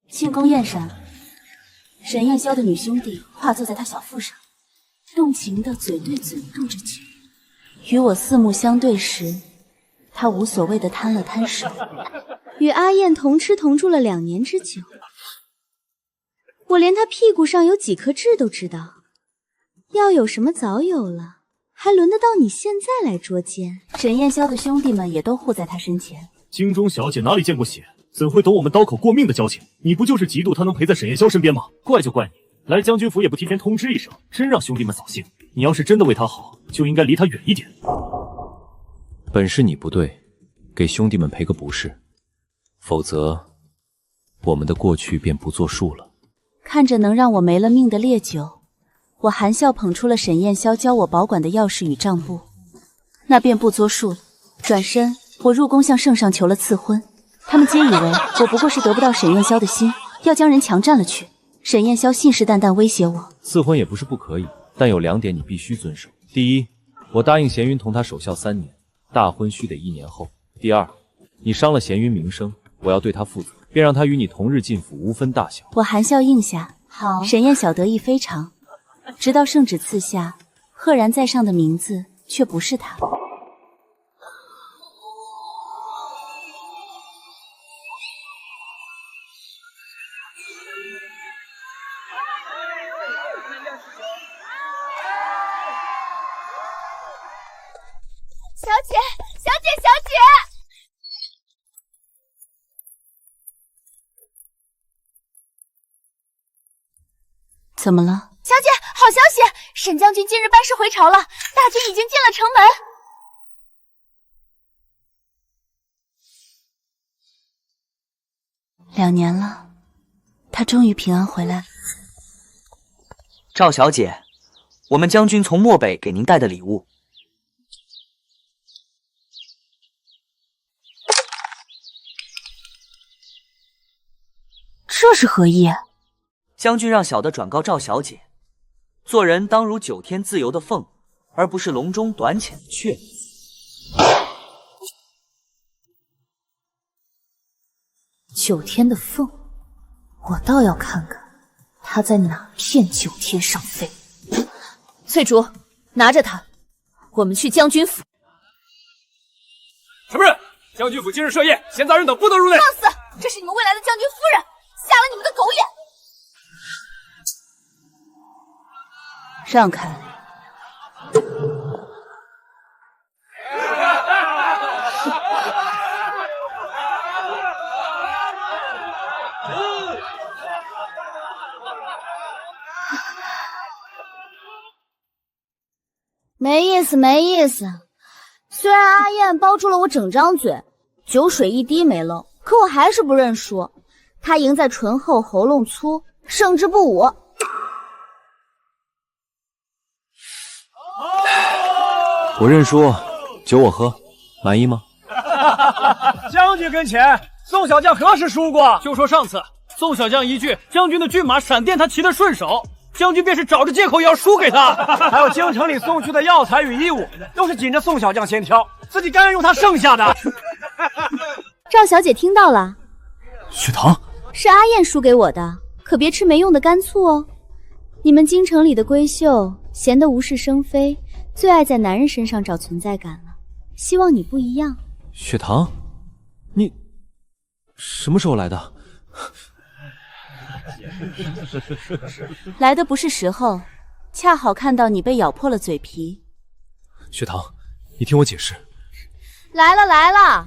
庆功宴上，沈燕霄的女兄弟跨坐在他小腹上，动情的嘴对嘴动着情。与我四目相对时，他无所谓的摊了摊手。与阿燕同吃同住了2年之久，我连他屁股上有几颗痣都知道。要有什么早有了，还轮得到你现在来捉奸？沈燕霄的兄弟们也都护在他身前。京中小姐哪里见过血，怎会懂我们刀口过命的交情？你不就是嫉妒他能陪在沈燕霄身边吗？怪就怪你，来将军府也不提前通知一声，真让兄弟们扫兴。你要是真的为他好，就应该离他远一点。本是你不对，给兄弟们赔个不是，否则我们的过去便不作数了。看着能让我没了命的烈酒，我含笑捧出了沈燕霄教我保管的钥匙与账簿，那便不作数了。转身，我入宫向圣上求了赐婚，他们皆以为我不过是得不到沈燕霄的心，要将人强占了去。沈燕霄信誓旦旦威胁我，赐婚也不是不可以，但有2点你必须遵守。第一，我答应闲云同他守孝3年，大婚须得1年后。第二，你伤了闲云名声，我要对他负责，便让他与你同日进府，无分大小。我含笑应下。好。沈燕小得意非常，直到圣旨赐下，赫然在上的名字却不是他。小姐，小姐，小姐！怎么了？小姐，好消息！沈将军今日班师回朝了，大军已经进了城门。2年了，他终于平安回来了。赵小姐，我们将军从漠北给您带的礼物。这是何意？将军让小的转告赵小姐，做人当如9天自由的凤，而不是笼中短浅的雀。9天的凤，我倒要看看他在哪片9天上飞。翠竹，拿着他，我们去将军府。什么人？将军府今日设宴，闲杂人等不得入内。放肆！这是你们未来的将军夫人，瞎了你们的狗眼！让开！没意思，没意思。虽然阿燕包住了我整张嘴，酒水一滴没漏，可我还是不认输。她赢在唇厚喉咙粗，胜之不武。我认输，酒我喝，满意吗？将军跟前，宋小将何时输过？就说上次，宋小将一句将军的骏马闪电他骑得顺手，将军便是找着借口也要输给他。还有京城里送去的药材与衣物，都是紧着宋小将先挑，自己甘愿用他剩下的。赵小姐听到了，雪堂是阿燕输给我的，可别吃没用的干醋哦。你们京城里的闺秀闲得无事生非，最爱在男人身上找存在感了，希望你不一样。雪堂，你什么时候来的？来的不是时候，恰好看到你被咬破了嘴皮。雪堂，你听我解释。来了来了，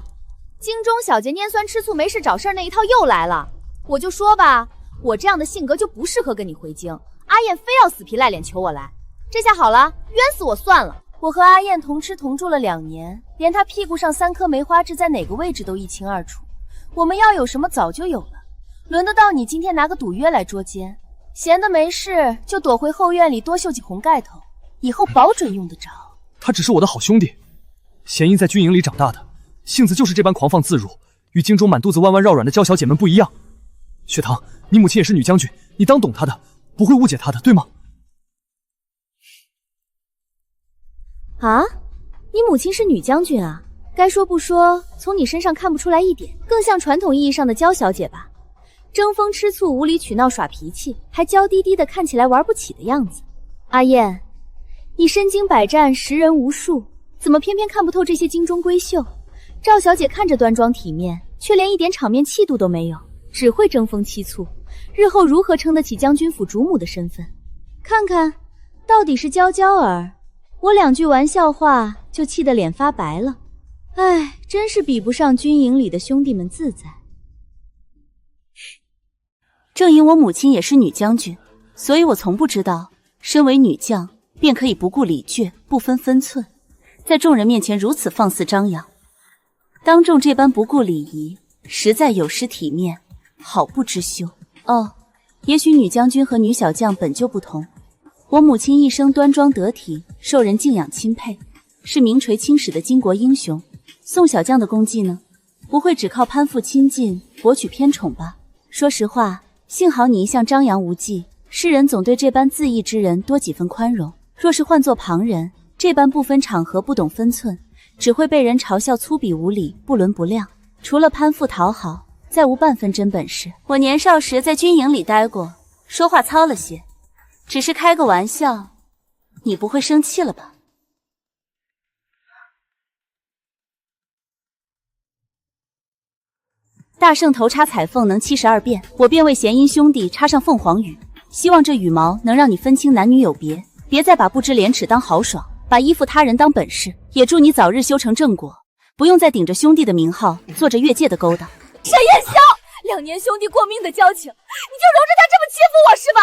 京中小姐拈酸吃醋没事找事那一套又来了。我就说吧，我这样的性格就不适合跟你回京。阿燕非要死皮赖脸求我来，这下好了，冤死我算了。我和阿燕同吃同住了2年，连她屁股上3颗梅花痣在哪个位置都一清二楚。我们要有什么早就有了，轮得到你今天拿个赌约来捉奸？闲得没事就躲回后院里多绣几红盖头，以后保准用得着。他只是我的好兄弟，贤英在军营里长大的，性子就是这般狂放自如，与京中满肚子弯弯绕软的娇小姐们不一样。雪堂，你母亲也是女将军，你当懂她的，不会误解她的，对吗？啊，你母亲是女将军啊？该说不说，从你身上看不出来一点，更像传统意义上的娇小姐吧。争风吃醋、无理取闹、耍脾气，还娇滴滴的，看起来玩不起的样子。阿燕，你身经百战，识人无数，怎么偏偏看不透这些金钟闺秀？赵小姐看着端庄体面，却连一点场面气度都没有，只会争风吃醋，日后如何撑得起将军府主母的身份？看看，到底是娇娇儿，我2句玩笑话就气得脸发白了。唉，真是比不上军营里的兄弟们自在。正因我母亲也是女将军，所以我从不知道，身为女将便可以不顾礼节，不分分寸，在众人面前如此放肆张扬。当众这般不顾礼仪，实在有失体面，好不知羞。哦，也许女将军和女小将本就不同。我母亲一生端庄得体，受人敬仰钦佩，是名垂青史的巾帼英雄。宋小将的功绩呢？不会只靠攀附亲近，博取偏宠吧？说实话，幸好你一向张扬无忌，世人总对这般自义之人多几分宽容。若是换作旁人，这般不分场合、不懂分寸，只会被人嘲笑粗鄙无礼、不伦不量。除了攀附讨好，再无半分真本事。我年少时在军营里待过，说话糙了些，只是开个玩笑，你不会生气了吧？大圣头插彩凤能72变，我便为弦音兄弟插上凤凰羽，希望这羽毛能让你分清男女有别，别再把不知廉耻当豪爽，把依附他人当本事。也祝你早日修成正果，不用再顶着兄弟的名号做着越界的勾当。沈燕霄，2年兄弟过命的交情，你就容着他这么欺负我是吧？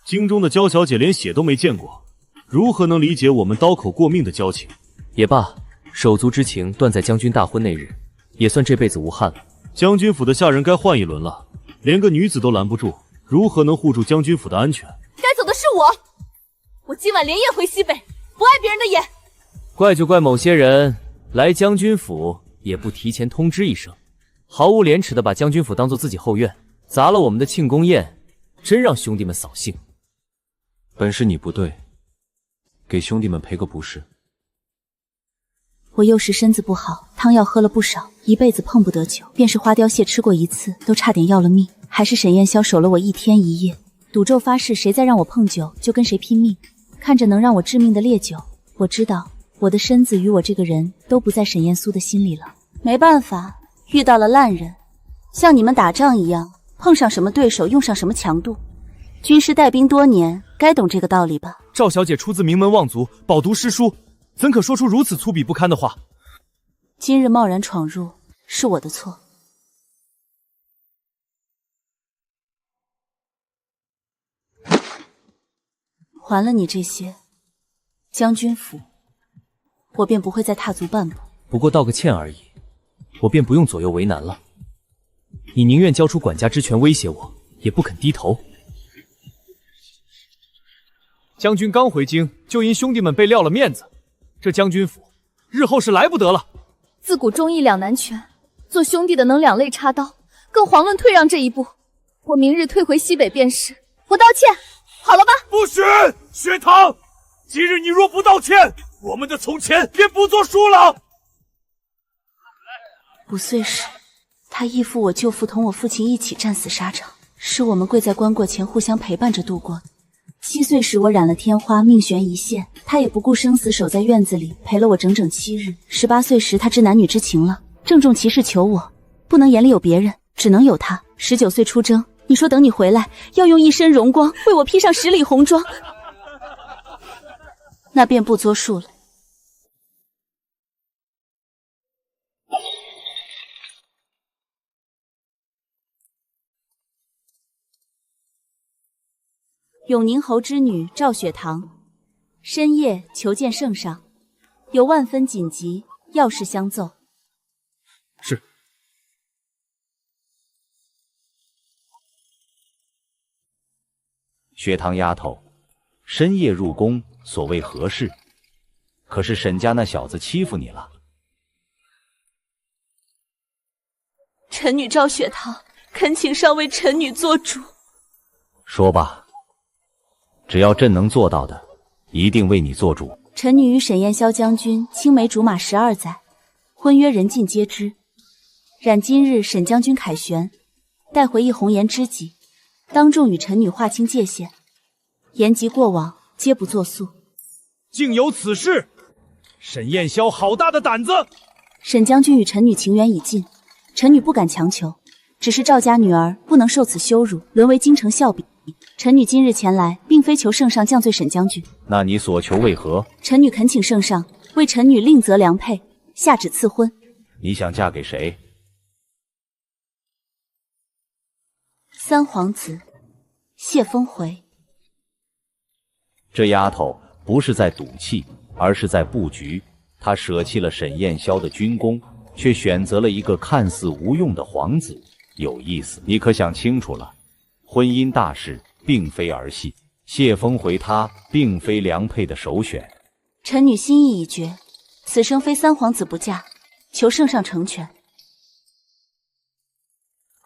京中的娇小姐连血都没见过，如何能理解我们刀口过命的交情？也罢，手足之情断在将军大婚那日，也算这辈子无憾了。将军府的下人该换一轮了，连个女子都拦不住，如何能护住将军府的安全？该走的是我今晚连夜回西北，不碍别人的眼。怪就怪某些人来将军府也不提前通知一声，毫无廉耻的把将军府当作自己后院，砸了我们的庆功宴，真让兄弟们扫兴。本是你不对，给兄弟们赔个不是。我幼时身子不好，汤药喝了不少，一辈子碰不得酒，便是花雕蟹吃过一次，都差点要了命。还是沈燕霄守了我1天1夜，赌咒发誓，谁再让我碰酒，就跟谁拼命。看着能让我致命的烈酒，我知道我的身子与我这个人都不在沈燕苏的心里了。没办法，遇到了烂人，像你们打仗一样，碰上什么对手，用上什么强度。军师带兵多年，该懂这个道理吧？赵小姐出自名门望族，饱读诗书，怎可说出如此粗鄙不堪的话？今日贸然闯入，是我的错。还了你这些，将军府，我便不会再踏足半步。不过道个歉而已，我便不用左右为难了。你宁愿交出管家之权威胁我，也不肯低头。将军刚回京，就因兄弟们被撂了面子，这将军府日后是来不得了。自古忠义两难全，做兄弟的能两肋插刀，更遑论退让这一步。我明日退回西北便是。我道歉，好了吧？不许，薛唐！今日你若不道歉，我们的从前便不作数了。5岁时，他义父我舅父同我父亲一起战死沙场，是我们跪在棺椁前互相陪伴着度过的。7岁时我染了天花，命悬一线，他也不顾生死守在院子里陪了我整整7日。18岁时他知男女之情了，郑重其事求我，不能眼里有别人，只能有他。19岁出征，你说等你回来，要用一身荣光为我披上10里红妆，那便不作数了。永宁侯之女赵雪堂，深夜求见圣上，有万分紧急要事相奏。是。雪堂丫头，深夜入宫，所谓何事？可是沈家那小子欺负你了？臣女赵雪堂恳请上为臣女做主。说吧。只要朕能做到的，一定为你做主。臣女与沈燕霄将军青梅竹马12载，婚约人尽皆知。然今日沈将军凯旋，待回忆红颜知己，当众与臣女划清界限，言及过往，皆不作诉。竟有此事！沈燕霄好大的胆子！沈将军与臣女情缘已尽，臣女不敢强求，只是赵家女儿不能受此羞辱，沦为京城笑柄。臣女今日前来，并非求圣上降罪沈将军。那你所求为何？臣女恳请圣上为臣女另择良配，下旨赐婚。你想嫁给谁？三皇子谢峰回。这丫头不是在赌气，而是在布局。她舍弃了沈燕霄的军功，却选择了一个看似无用的皇子，有意思。你可想清楚了，婚姻大事并非儿戏，谢峰回他并非良配的首选。臣女心意已决，此生非三皇子不嫁，求圣上成全。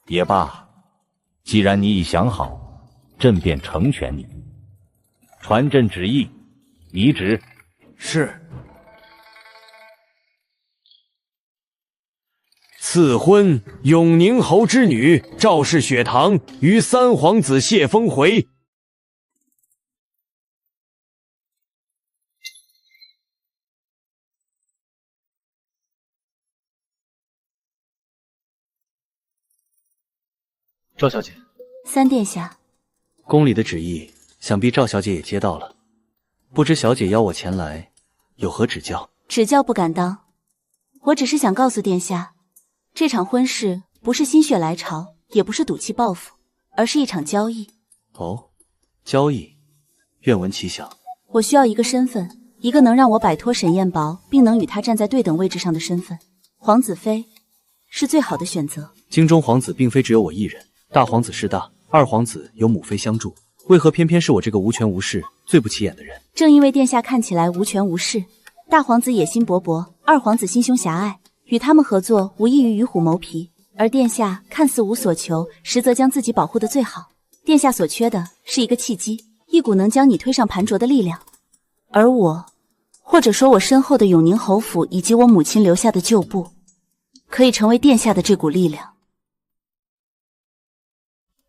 也罢，既然你已想好，朕便成全你。传朕旨意，拟旨。是。赐婚永宁侯之女赵氏雪堂与三皇子谢峰回。赵小姐，三殿下，宫里的旨意，想必赵小姐也接到了。不知小姐邀我前来，有何指教？指教不敢当，我只是想告诉殿下，这场婚事不是心血来潮，也不是赌气报复，而是一场交易。哦，交易，愿闻其详。我需要一个身份，一个能让我摆脱沈燕薄，并能与他站在对等位置上的身份。皇子妃是最好的选择。京中皇子并非只有我一人，大皇子势大，二皇子有母妃相助，为何偏偏是我这个无权无势、最不起眼的人？正因为殿下看起来无权无势，大皇子野心勃勃，二皇子心胸狭隘，与他们合作无异于与虎谋皮。而殿下看似无所求，实则将自己保护得最好。殿下所缺的是一个契机，一股能将你推上盘卓的力量。而我，或者说我身后的永宁侯府以及我母亲留下的旧部，可以成为殿下的这股力量。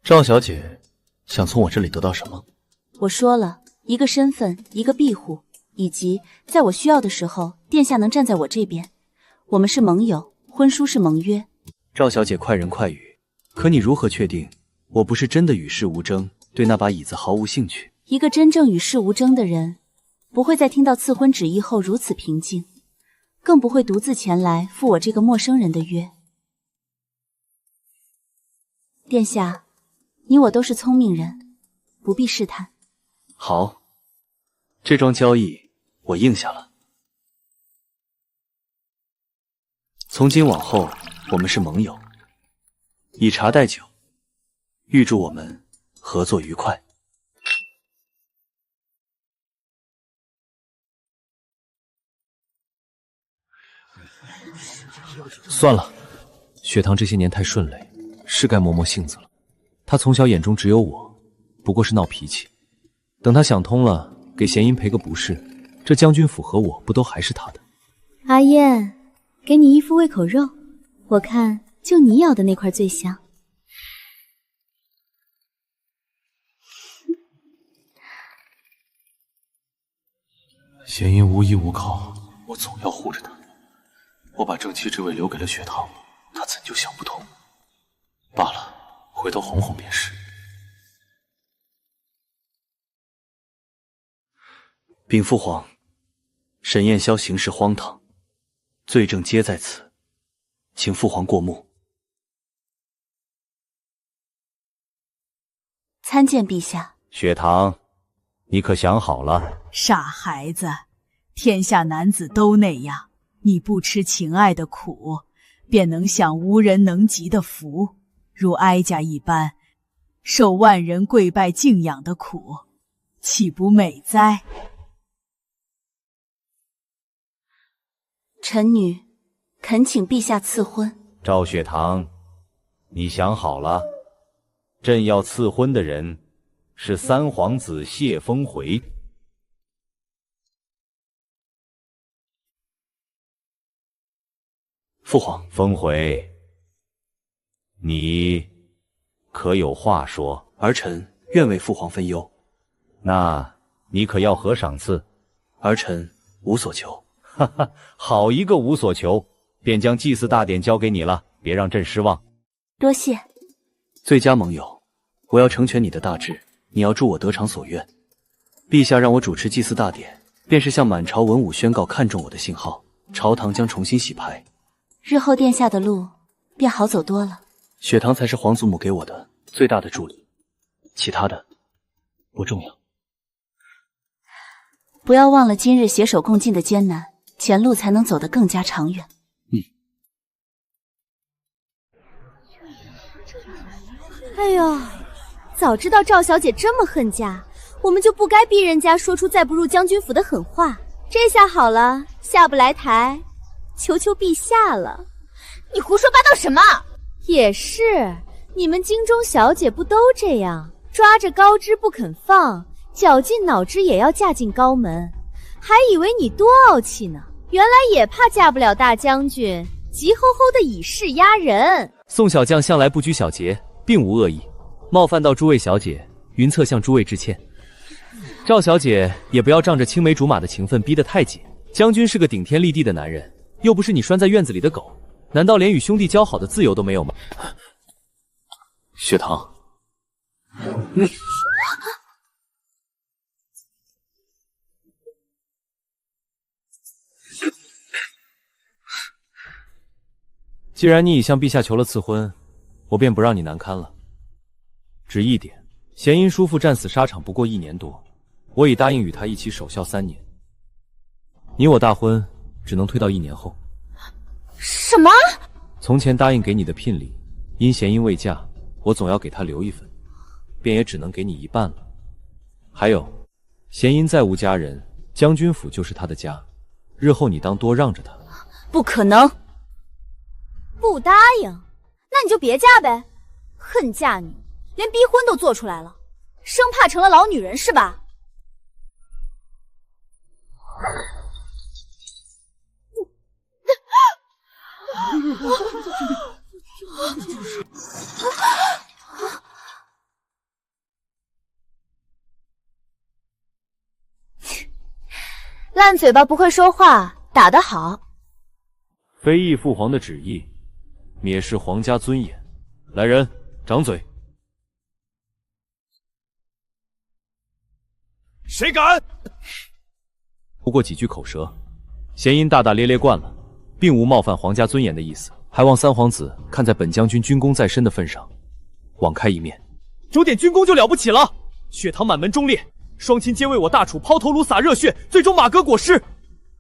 赵小姐想从我这里得到什么？我说了，一个身份，一个庇护，以及在我需要的时候，殿下能站在我这边。我们是盟友，婚书是盟约。赵小姐快人快语，可你如何确定我不是真的与世无争，对那把椅子毫无兴趣？一个真正与世无争的人，不会在听到赐婚旨意后如此平静，更不会独自前来赴我这个陌生人的约。殿下，你我都是聪明人，不必试探。好，这桩交易我应下了。从今往后，我们是盟友，以茶代酒，预祝我们合作愉快。算了，雪堂这些年太顺累，是该磨磨性子了。他从小眼中只有我，不过是闹脾气。等他想通了，给弦音赔个不是，这将军府和我不都还是他的？阿燕，给你义父喂口肉，我看就你咬的那块最香。弦音无依无靠，我总要护着他。我把正妻之位留给了雪堂，他怎就想不通？罢了，回头哄哄便是。禀父皇，沈燕霄行事荒唐，罪证皆在此，请父皇过目。参见陛下。雪堂，你可想好了？傻孩子，天下男子都那样，你不吃情爱的苦，便能享无人能及的福，如哀家一般，受万人跪拜敬仰的苦，岂不美哉？臣女恳请陛下赐婚。赵雪堂，你想好了？朕要赐婚的人是三皇子谢峰回。父皇，峰回，你可有话说？儿臣愿为父皇分忧。那你可要何赏赐？儿臣无所求。哈哈，好一个无所求！便将祭祀大典交给你了，别让朕失望。多谢。最佳盟友，我要成全你的大志，你要助我得偿所愿。陛下让我主持祭祀大典，便是向满朝文武宣告看重我的信号，朝堂将重新洗牌。日后殿下的路便好走多了。雪堂才是皇祖母给我的最大的助力，其他的不重要。不要忘了今日携手共进的艰难，前路才能走得更加长远。哎呦，早知道赵小姐这么恨家，我们就不该逼人家说出再不入将军府的狠话。这下好了，下不来台，求求陛下了。你胡说八道什么？也是，你们京中小姐不都这样，抓着高枝不肯放，绞尽脑汁也要嫁进高门，还以为你多傲气呢，原来也怕嫁不了大将军，急吼吼的以势压人。宋小将向来不拘小节，并无恶意，冒犯到诸位小姐，云策向诸位致歉。赵小姐也不要仗着青梅竹马的情分逼得太紧，将军是个顶天立地的男人，又不是你拴在院子里的狗，难道连与兄弟交好的自由都没有吗？雪堂，既然你已向陛下求了赐婚，我便不让你难堪了。只一点，弦音叔父战死沙场不过1年多，我已答应与他一起守孝3年。你我大婚只能推到1年后。什么？从前答应给你的聘礼，因弦音未嫁，我总要给他留一份，便也只能给你一半了。还有，弦音再无家人，将军府就是他的家，日后你当多让着他。不可能！不答应，那你就别嫁呗。恨嫁女，连逼婚都做出来了，生怕成了老女人是吧？烂嘴巴不会说话，打得好。非议父皇的旨意，蔑视皇家尊严。来人，掌嘴！谁敢？不过几句口舌，弦音大大咧咧惯了，并无冒犯皇家尊严的意思，还望三皇子看在本将军军功在身的份上，网开一面。有点军功就了不起了，血堂满门忠烈，双亲皆为我大楚抛头颅洒热血，最终马革裹尸。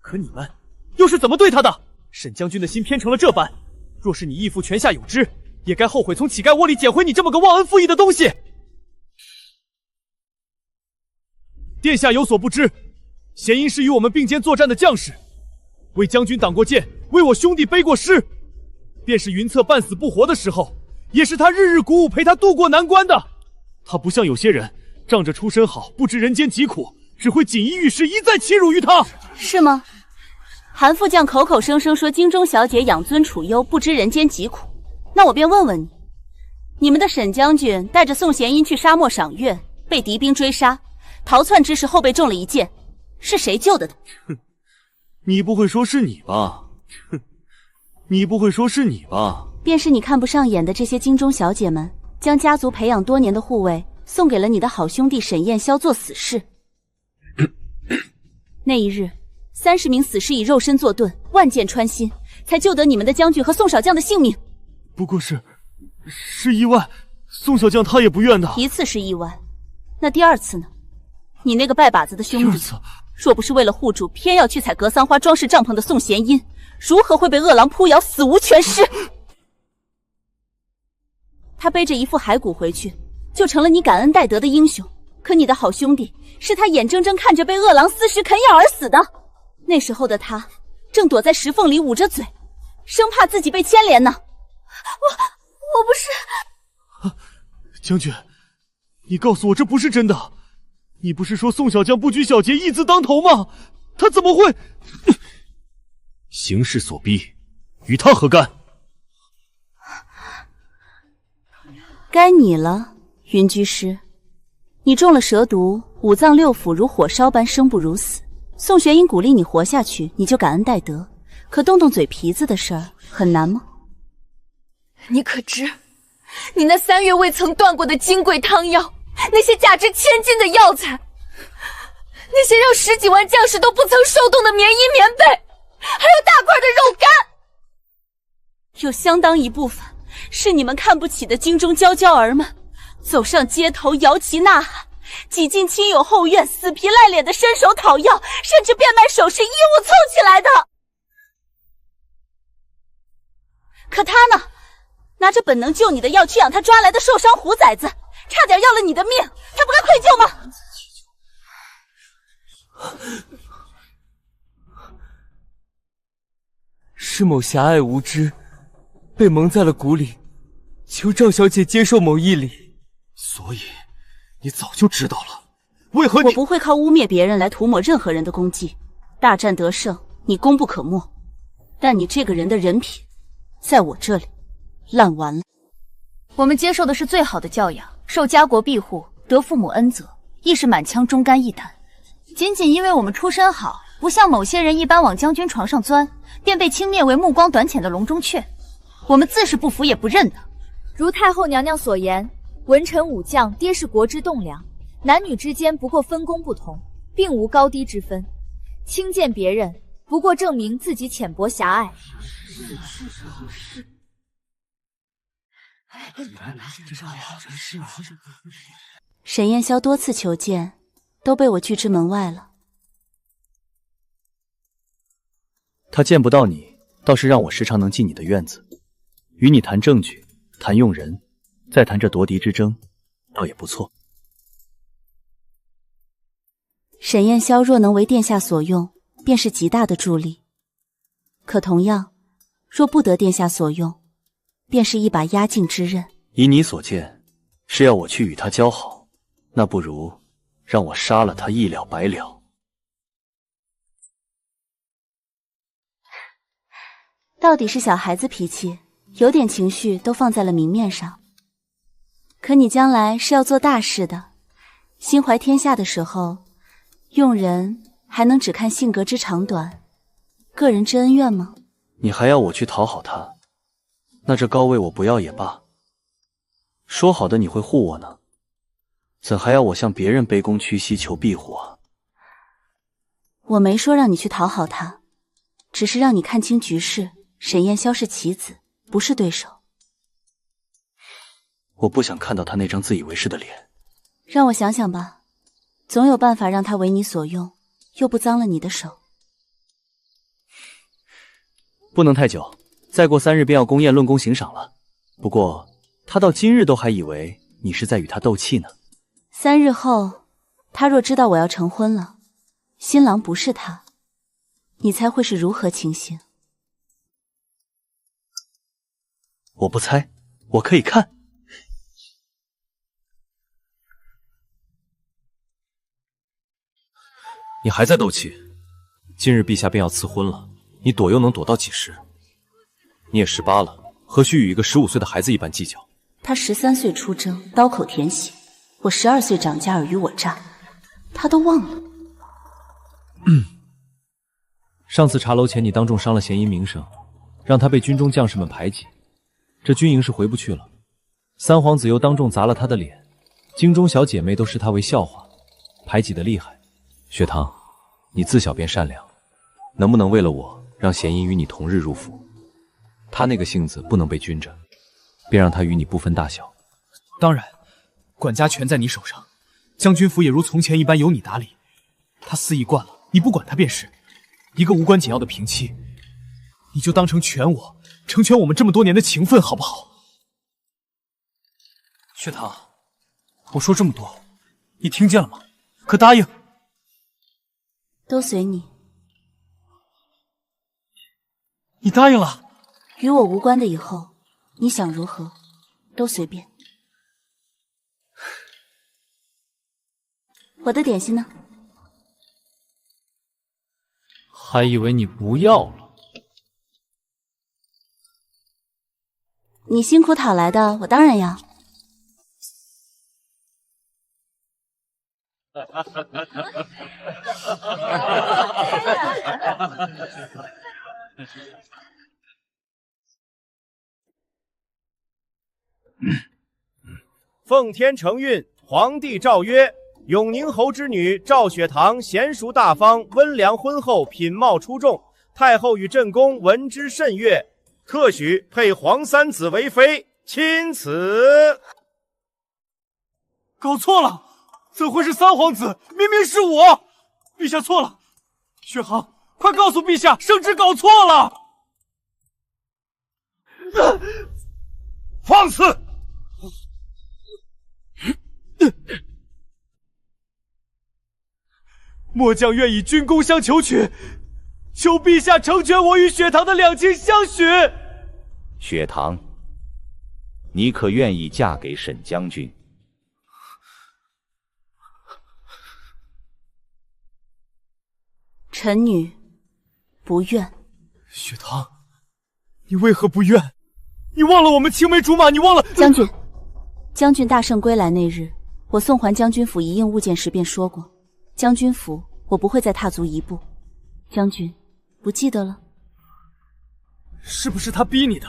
可你们又是怎么对他的？沈将军的心偏成了这般，若是你义父泉下有知，也该后悔从乞丐窝里捡回你这么个忘恩负义的东西。殿下有所不知，弦音是与我们并肩作战的将士，为将军挡过剑，为我兄弟背过尸。便是云策半死不活的时候，也是他日日鼓舞陪他渡过难关的。他不像有些人仗着出身好，不知人间疾苦，只会锦衣玉食，一再欺辱于他。是吗？韩副将口口声声说京中小姐养尊处优，不知人间疾苦，那我便问问你，你们的沈将军带着宋弦音去沙漠赏月，被敌兵追杀，逃窜之时后背中了一箭，是谁救的他？哼，你不会说是你吧？哼，你不会说是你吧？便是你看不上眼的这些京中小姐们，将家族培养多年的护卫送给了你的好兄弟沈燕霄做死士。那一日，30名死士以肉身作盾，万箭穿心，才救得你们的将军和宋小将的性命。不过是意外，宋小将他也不愿的。一次是意外，那第二次呢？你那个拜把子的兄弟，若不是为了护主，偏要去采格桑花装饰帐篷的宋弦音，如何会被饿狼扑咬，死无全尸？他背着一副骸骨回去，就成了你感恩戴德的英雄。可你的好兄弟是他眼睁睁看着被饿狼撕食啃咬而死的。那时候的他正躲在石缝里捂着嘴，生怕自己被牵连呢。我不是。将军，你告诉我这不是真的。你不是说宋小将不拘小节，义字当头吗？他怎么会？形势所逼，与他何干？该你了，云居师。你中了蛇毒，五脏六腑如火烧般生不如死。宋玄英鼓励你活下去，你就感恩戴德。可动动嘴皮子的事儿很难吗？你可知，你那3月未曾断过的金贵汤药，那些价值千金的药材，那些让10几万将士都不曾受冻的棉衣棉被，还有大块的肉干，有相当一部分是你们看不起的京中娇娇儿们，走上街头摇旗呐喊，挤进亲友后院，死皮赖脸的伸手讨要，甚至变卖首饰衣物凑起来的。可他呢，拿着本能救你的药去养他抓来的受伤虎崽子，差点要了你的命，他不该愧疚吗？是某狭隘无知，被蒙在了鼓里，求赵小姐接受某义理。所以你早就知道了，为何你……我不会靠污蔑别人来涂抹任何人的功绩。大战得胜，你功不可没，但你这个人的人品，在我这里烂完了。我们接受的是最好的教养，受家国庇护，得父母恩泽，亦是满腔忠肝义胆。仅仅因为我们出身好，不像某些人一般往将军床上钻，便被轻蔑为目光短浅的笼中雀。我们自是不服也不认的。如太后娘娘所言，文臣武将皆是国之栋梁，男女之间不过分工不同，并无高低之分。轻贱别人，不过证明自己浅薄狭隘。沈燕霄多次求见，都被我拒之门外了。他见不到你，倒是让我时常能进你的院子，与你谈证据，谈用人，再谈这夺嫡之争，倒也不错。沈燕霄若能为殿下所用，便是极大的助力。可同样，若不得殿下所用，便是一把压境之刃。以你所见，是要我去与他交好，那不如让我杀了他一了百了。到底是小孩子脾气，有点情绪都放在了明面上。可你将来是要做大事的，心怀天下的时候，用人还能只看性格之长短，个人之恩怨吗？你还要我去讨好他，那这高位我不要也罢。说好的你会护我呢，怎还要我向别人卑躬屈膝求庇护啊？我没说让你去讨好他，只是让你看清局势。沈燕霄是棋子，不是对手。我不想看到他那张自以为是的脸。让我想想吧，总有办法让他为你所用，又不脏了你的手。不能太久，再过3日便要宫宴论功行赏了。不过他到今日都还以为你是在与他斗气呢。3日后，他若知道我要成婚了，新郎不是他，你猜会是如何情形？我不猜，我可以看。你还在斗气？今日陛下便要赐婚了，你躲又能躲到几时？你也18了，何须与一个15岁的孩子一般计较？他13岁出征，刀口舔血；我12岁长家尔虞我诈，他都忘了。上次茶楼前，你当众伤了贤英名声，让他被军中将士们排挤。这军营是回不去了。三皇子又当众砸了他的脸，京中小姐妹都视他为笑话，排挤得厉害。雪堂，你自小便善良，能不能为了我，让贤英与你同日入府？他那个性子不能被均着，便让他与你不分大小。当然，管家权在你手上，将军府也如从前一般由你打理。他肆意惯了，你不管他便是。一个无关紧要的平妻，你就当成全我，成全我们这么多年的情分，好不好？雪堂，我说这么多，你听见了吗？可答应？都随你。你答应了？与我无关的以后，你想如何，都随便。我的点心呢？还以为你不要了。你辛苦讨来的，我当然要。奉天承运，皇帝诏曰：永宁侯之女赵雪堂娴熟大方，温良婚后，品貌出众。太后与朕公闻之甚悦，特许配皇三子为妃，钦此。搞错了，怎会是三皇子？明明是我！陛下错了，雪航，快告诉陛下，圣旨搞错了。放肆！末将愿以军功相求娶，求陛下成全我与雪堂的两情相许。雪堂，你可愿意嫁给沈将军？臣女不愿。雪堂，你为何不愿？你忘了我们青梅竹马？你忘了将军大胜归来那日，我送还将军府一应物件时便说过，将军府我不会再踏足一步。将军不记得了？是不是他逼你的？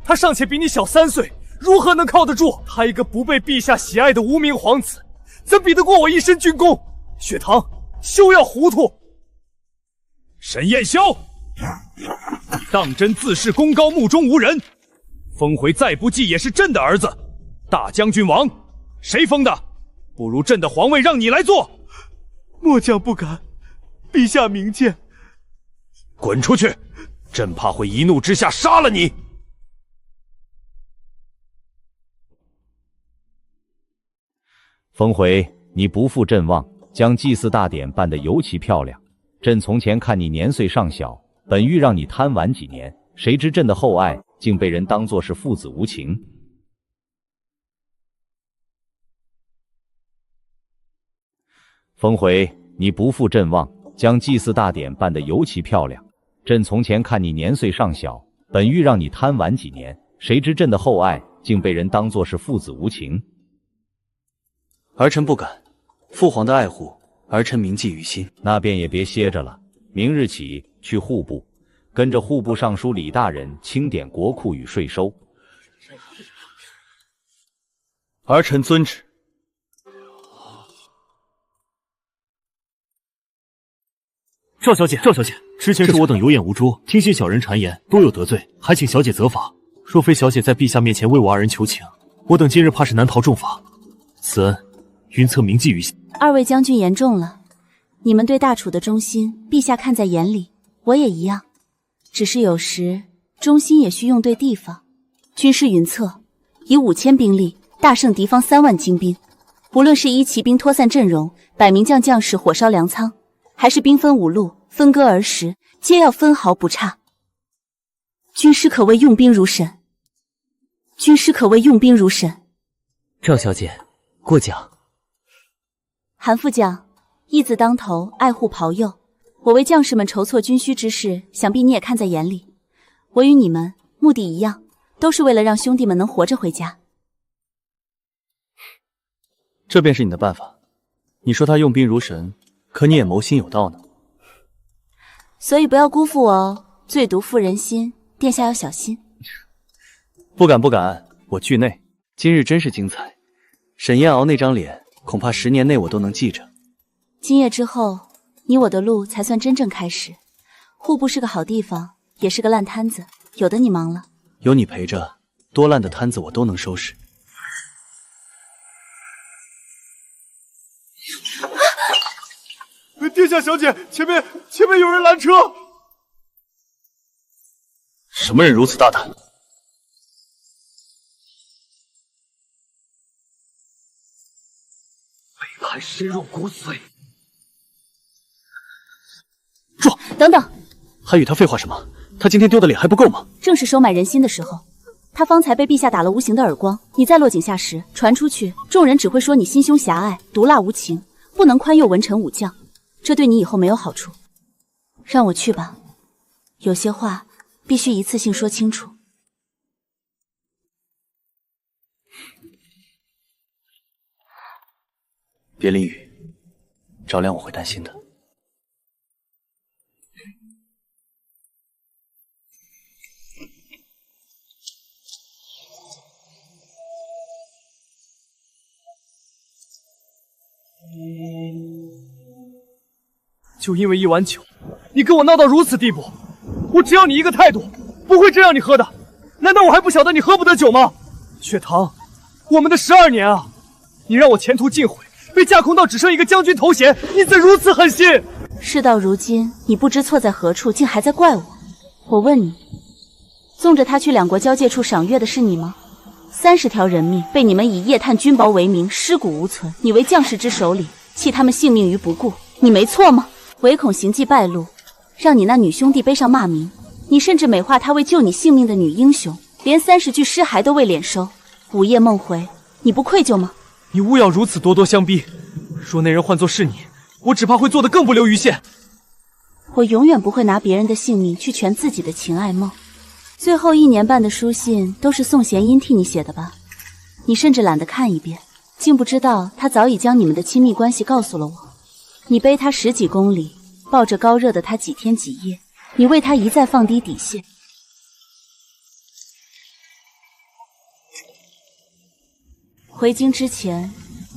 他尚且比你小3岁，如何能靠得住？他一个不被陛下喜爱的无名皇子，怎比得过我一身军功？雪堂，休要糊涂！沈燕霄，当真自恃功高目中无人，封回再不济也是朕的儿子，大将军王，谁封的？不如朕的皇位让你来做。末将不敢，陛下明鉴。滚出去！朕怕会一怒之下杀了你。封回，你不负朕望，将祭祀大典办得尤其漂亮。朕从前看你年岁尚小，本欲让你贪玩几年，谁知朕的厚爱竟被人当作是父子无情。封回，你不负朕望，将祭祀大典办得尤其漂亮。朕从前看你年岁尚小，本欲让你贪玩几年，谁知朕的厚爱竟被人当作是父子无情。儿臣不敢，父皇的爱护，儿臣铭记于心。那便也别歇着了，明日起去户部，跟着户部尚书李大人清点国库与税收。儿臣遵旨。赵小姐，之前是我等有眼无珠，听信小人谗言，多有得罪，还请小姐责罚。若非小姐在陛下面前为我二人求情，我等今日怕是难逃重罚。此恩，云策铭记于心。二位将军言重了，你们对大楚的忠心，陛下看在眼里，我也一样。只是有时忠心也需用对地方。军师云策以5000兵力大胜敌方3万精兵，无论是依骑兵脱散阵容，摆名将将士火烧粮仓，还是兵分5路分割而食，皆要分毫不差。军师可谓用兵如神。赵小姐，过奖。韩副将，义字当头，爱护袍佑，我为将士们筹措军需之事，想必你也看在眼里。我与你们目的一样，都是为了让兄弟们能活着回家。这便是你的办法。你说他用兵如神，可你也谋心有道呢。所以不要辜负我哦，最毒妇人心，殿下要小心。不敢，我惧内。今日真是精彩，沈燕敖那张脸，恐怕10年内我都能记着。今夜之后，你我的路才算真正开始。户部是个好地方，也是个烂摊子，有的你忙了。有你陪着，多烂的摊子我都能收拾。殿下小姐，前面有人拦车。什么人如此大胆？背叛深入骨髓。住！等等，还与他废话什么？他今天丢的脸还不够吗？正是收买人心的时候。他方才被陛下打了无形的耳光，你再落井下石，传出去，众人只会说你心胸狭隘，毒辣无情，不能宽宥文臣武将，这对你以后没有好处。让我去吧，有些话必须一次性说清楚。别淋雨，着凉我会担心的。就因为一碗酒，你跟我闹到如此地步，我只要你一个态度，不会真让你喝的。难道我还不晓得你喝不得酒吗？雪堂，我们的12年啊，你让我前途尽毁，被架空到只剩一个将军头衔，你怎如此狠心？事到如今，你不知错在何处，竟还在怪我。我问你，纵着他去两国交界处赏月的是你吗？30条人命被你们以夜探军堡为名尸骨无存，你为将士之首领，弃他们性命于不顾，你没错吗？唯恐行迹败露，让你那女兄弟背上骂名。你甚至美化她为救你性命的女英雄，连30具尸骸都未敛收。午夜梦回，你不愧疚吗？你勿要如此咄咄相逼。若那人换作是你，我只怕会做得更不留余线。我永远不会拿别人的性命去全自己的情爱梦。最后1年半的书信都是宋贤英替你写的吧？你甚至懒得看一遍，竟不知道他早已将你们的亲密关系告诉了我。你背他10几公里，抱着高热的他几天几夜，你为他一再放低底线。回京之前，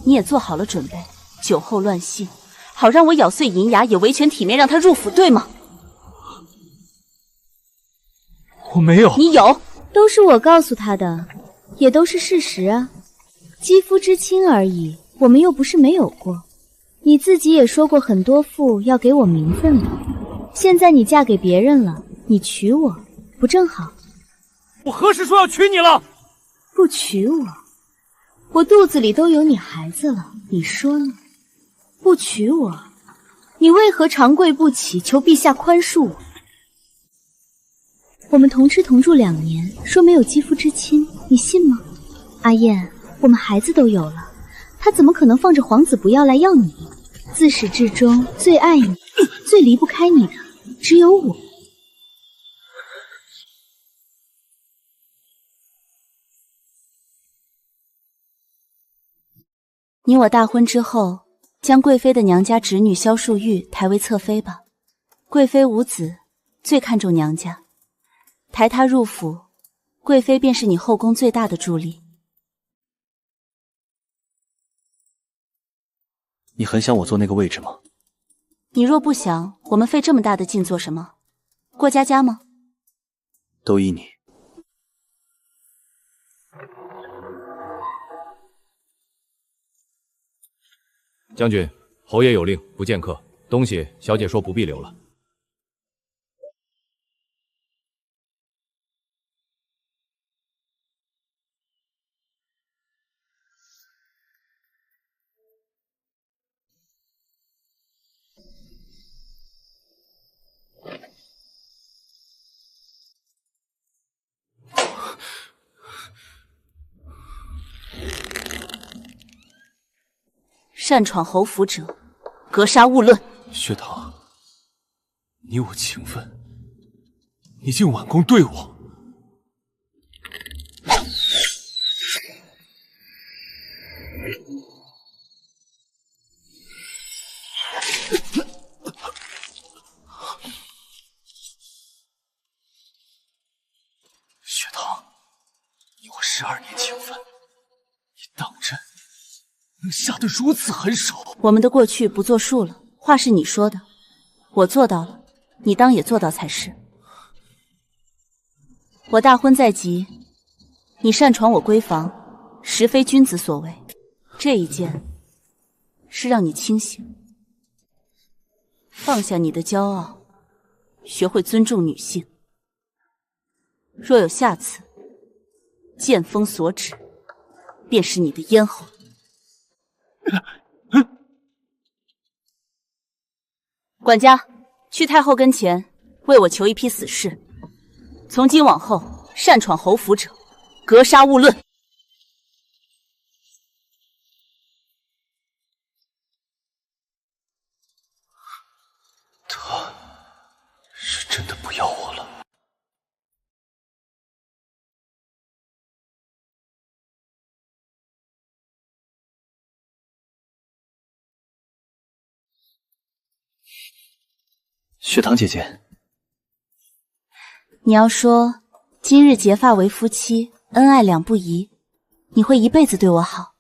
你也做好了准备，酒后乱性，好让我咬碎银牙也维权体面让他入府，对吗？我没有。你有，都是我告诉他的，也都是事实啊。肌肤之亲而已，我们又不是没有过。你自己也说过很多副要给我名分的，现在你嫁给别人了，你娶我，不正好？我何时说要娶你了？不娶我，我肚子里都有你孩子了，你说呢？不娶我，你为何长跪不起，求陛下宽恕我？我们同吃同住2年，说没有肌肤之亲，你信吗？阿燕，我们孩子都有了，他怎么可能放着皇子不要来要你？自始至终最爱你、最离不开你的只有我。你我大婚之后，将贵妃的娘家侄女萧淑玉抬为侧妃吧。贵妃无子，最看重娘家，抬她入府，贵妃便是你后宫最大的助力。你很想我坐那个位置吗？你若不想，我们费这么大的劲做什么？过家家吗？都依你。将军，侯爷有令，不见客。东西，小姐说不必留了。擅闯侯府者，格杀勿论。薛堂，你我情分，你竟挽弓对我！薛堂，你我12年情分，你当真能下得如此狠手？我们的过去不作数了，话是你说的，我做到了，你当也做到才是。我大婚在即，你擅闯我闺房，实非君子所为。这一件是让你清醒，放下你的骄傲，学会尊重女性。若有下次，剑锋所指，便是你的咽喉。管家，去太后跟前为我求一批死士，从今往后擅闯侯府者，格杀勿论。他是真的不要我了。雪堂姐姐，你要说今日结发为夫妻，恩爱两不疑，你会一辈子对我好。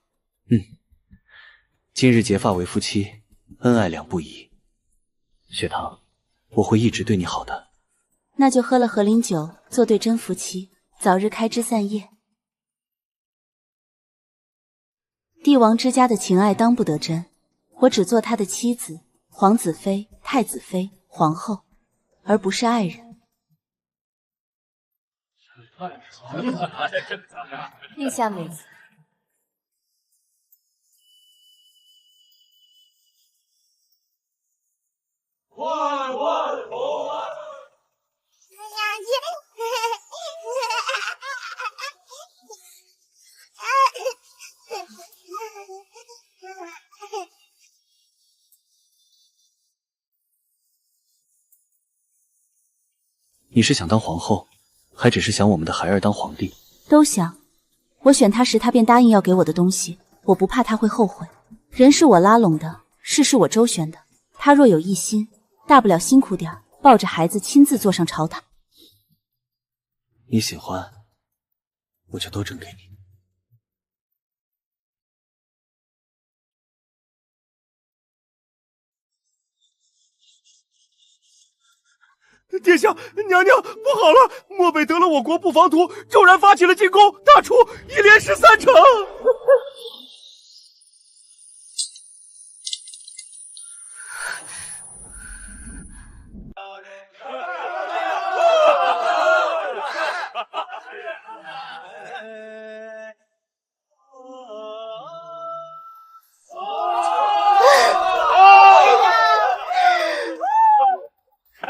今日结发为夫妻，恩爱两不疑。雪堂，我会一直对你好的。那就喝了和林酒，做对真夫妻，早日开枝散叶。帝王之家的情爱当不得真，我只做他的妻子，皇子妃、太子妃、皇后，而不是爱人。令下美子。你是想当皇后，还只是想我们的孩儿当皇帝？都想。我选他时，他便答应要给我的东西，我不怕他会后悔。人是我拉拢的，事是我周旋的。他若有一心，大不了辛苦点，抱着孩子亲自坐上朝堂。你喜欢，我就都赠给你。殿下，娘娘不好了！漠北得了我国布防图，骤然发起了进攻，大楚一连失3城。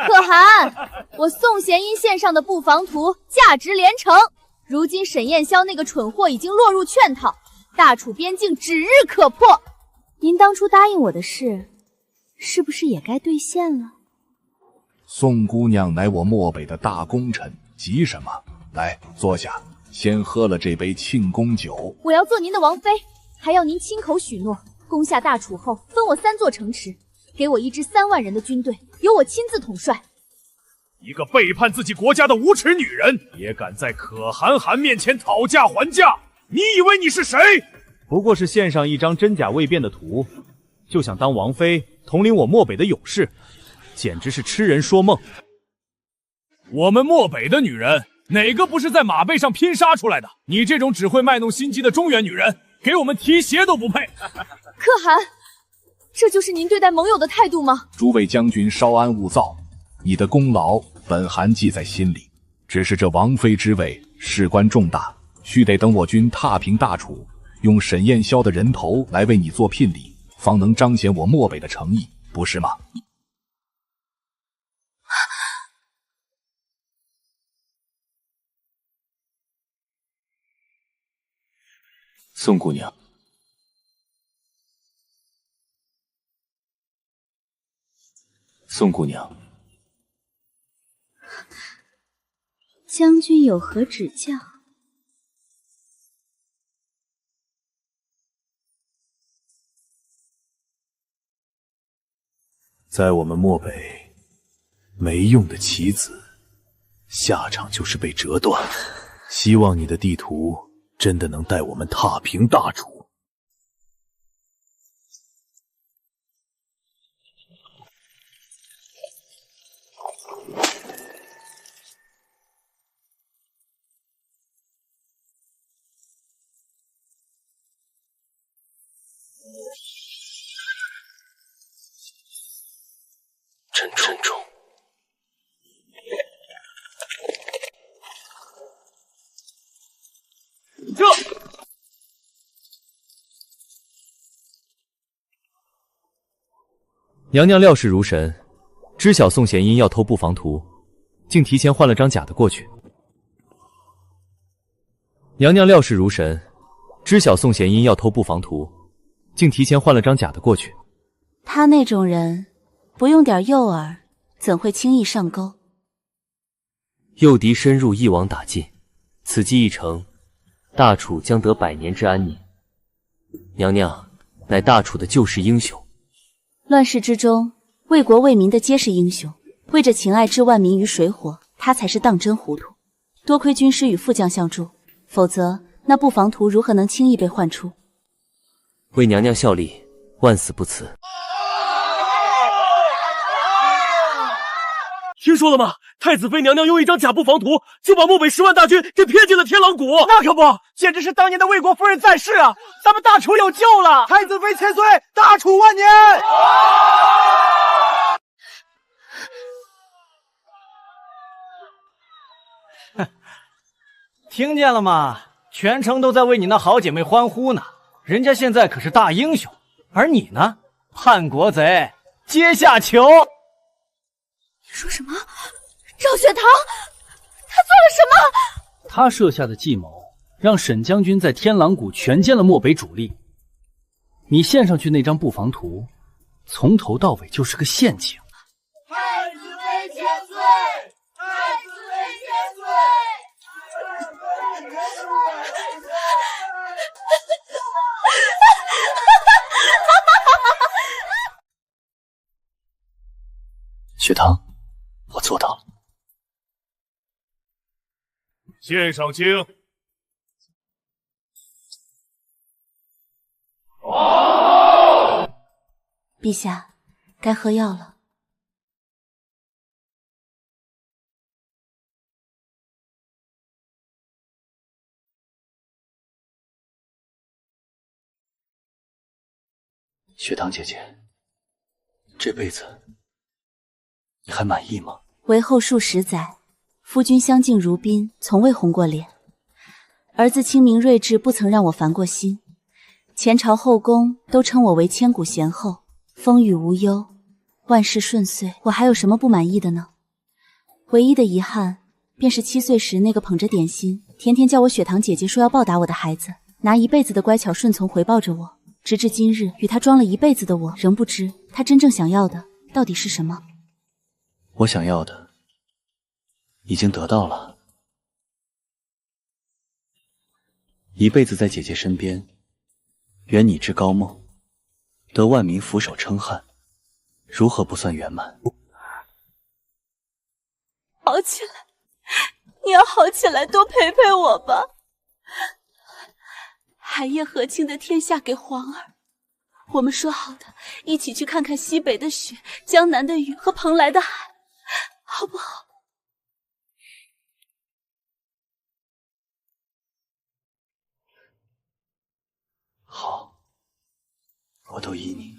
可汗，我宋贤英献上的布防图价值连城，如今沈燕霄那个蠢货已经落入圈套，大楚边境指日可破。您当初答应我的事，是不是也该兑现了？宋姑娘乃我漠北的大功臣，急什么？来，坐下，先喝了这杯庆功酒。我要做您的王妃，还要您亲口许诺，攻下大楚后分我3座城池，给我一支3万人的军队，由我亲自统帅。一个背叛自己国家的无耻女人，也敢在可汗汗面前讨价还价？你以为你是谁？不过是献上一张真假未辨的图，就想当王妃，统领我漠北的勇士，简直是痴人说梦。我们漠北的女人，哪个不是在马背上拼杀出来的？你这种只会卖弄心机的中原女人，给我们提鞋都不配。可汗，这就是您对待盟友的态度吗？诸位将军稍安勿躁，你的功劳本汗记在心里，只是这王妃之位事关重大，须得等我军踏平大楚，用沈燕霄的人头来为你做聘礼，方能彰显我漠北的诚意，不是吗？宋姑娘，宋姑娘，将军有何指教？在我们漠北，没用的棋子，下场就是被折断。希望你的地图真的能带我们踏平大楚。珍重。这娘娘料事如神，知晓宋贤英要偷布防图，竟提前换了张假的过去。娘娘料事如神，知晓宋贤英要偷布防图，竟提前换了张假的过去。他那种人，不用点诱饵，怎会轻易上钩？诱敌深入，一网打尽，此计一成，大楚将得100年之安宁。娘娘乃大楚的救世英雄，乱世之中，为国为民的皆是英雄，为着情爱置万民于水火，他才是当真糊涂。多亏军师与副将相助，否则那布防图如何能轻易被唤出？为娘娘效力，万死不辞。听说了吗？太子妃娘娘用一张假布防图，就把漠北10万大军给骗进了天狼谷。那可不，简直是当年的魏国夫人在世啊！咱们大楚有救了！太子妃千岁，大楚万年！听见了吗？全城都在为你那好姐妹欢呼呢。人家现在可是大英雄，而你呢，叛国贼，阶下囚。你说什么？赵雪堂，他做了什么？他设下的计谋，让沈将军在天狼谷全歼了漠北主力。你献上去那张布防图，从头到尾就是个陷阱。太子妃千岁！太子妃千岁！雪堂，我做到了。献上卿。陛下，该喝药了。雪堂姐姐，这辈子你还满意吗？为后数10载，夫君相敬如宾，从未红过脸。儿子清明睿智，不曾让我烦过心。前朝后宫都称我为千古贤后，风雨无忧，万事顺遂。我还有什么不满意的呢？唯一的遗憾，便是7岁时那个捧着点心，天天叫我雪堂姐姐说要报答我的孩子，拿一辈子的乖巧顺从回报着我。直至今日，与他装了一辈子的我，仍不知他真正想要的到底是什么。我想要的已经得到了，一辈子在姐姐身边，圆你之高梦，得万民俯首称汉，如何不算圆满？好起来，你要好起来，多陪陪我吧。海夜和亲的天下给皇儿，我们说好的一起去看看西北的雪、江南的雨和蓬莱的海，好不好？好，我都依你。